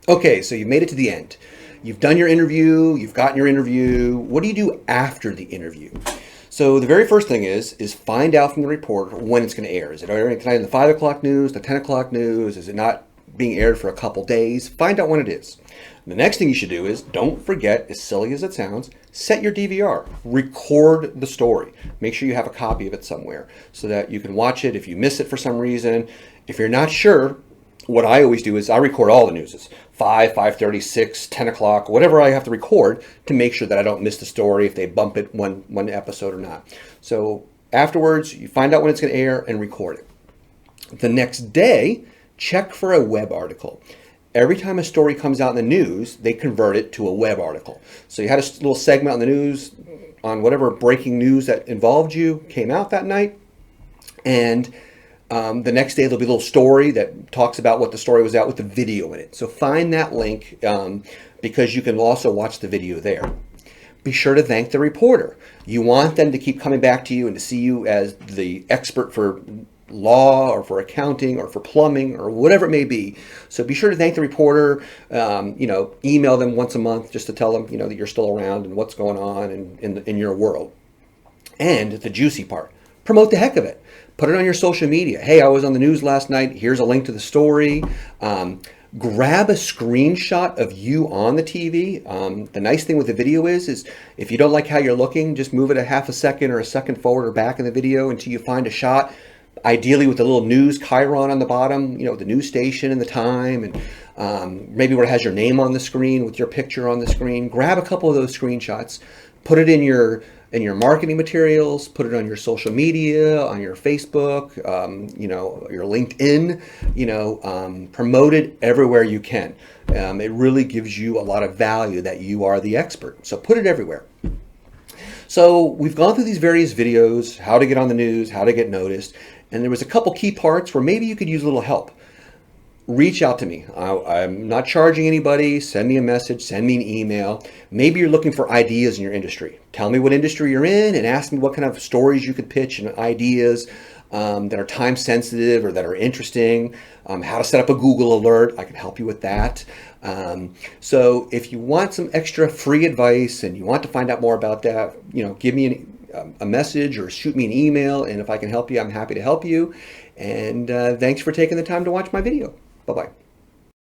Okay, so you've made it to the end. You've done your interview, you've gotten your interview. What do you do after the interview? So the very first thing is find out from the reporter when it's going to air. Is it airing tonight in the 5 o'clock news, the 10 o'clock news? Is it not being aired for a couple days? Find out when it is. The next thing you should do is, don't forget, as silly as it sounds, set your DVR. Record the story. Make sure you have a copy of it somewhere so that you can watch it if you miss it for some reason. If you're not sure, what I always do is I record all the newses, 5, 5:30, 6, 10 o'clock, whatever I have to record to make sure that I don't miss the story if they bump it one episode or not. So afterwards, you find out when it's going to air and record it. The next day, check for a web article. Every time a story comes out in the news, they convert it to a web article. So you had a little segment on the news on whatever breaking news that involved you came out that night, and the next day there'll be a little story that talks about what the story was out with the video in it. So find that link because you can also watch the video there. Be sure to thank the reporter. You want them to keep coming back to you and to see you as the expert for law or for accounting or for plumbing or whatever it may be. So be sure to thank the reporter. Email them once a month just to tell them that you're still around and what's going on in your world. And the juicy part, promote the heck of it. Put it on your social media. Hey, I was on the news last night. Here's a link to the story. Grab a screenshot of you on the TV. The nice thing with the video is if you don't like how you're looking, just move it a half a second or a second forward or back in the video until you find a shot, ideally with a little news chyron on the bottom, the news station and the time, and maybe where it has your name on the screen with your picture on the screen. Grab a couple of those screenshots, put it in your marketing materials, put it on your social media, on your Facebook, your LinkedIn, promote it everywhere you can. It really gives you a lot of value that you are the expert. So put it everywhere. So we've gone through these various videos, how to get on the news, how to get noticed, and there was a couple key parts where maybe you could use a little help. Reach out to me. I'm not charging anybody. Send me a message, send me an email. Maybe you're looking for ideas in your industry. Tell me what industry you're in and ask me what kind of stories you could pitch and ideas that are time sensitive or that are interesting. How to set up a Google alert. I can help you with that. So if you want some extra free advice and you want to find out more about that, give me a message or shoot me an email. And if I can help you, I'm happy to help you. And thanks for taking the time to watch my video. Bye-bye.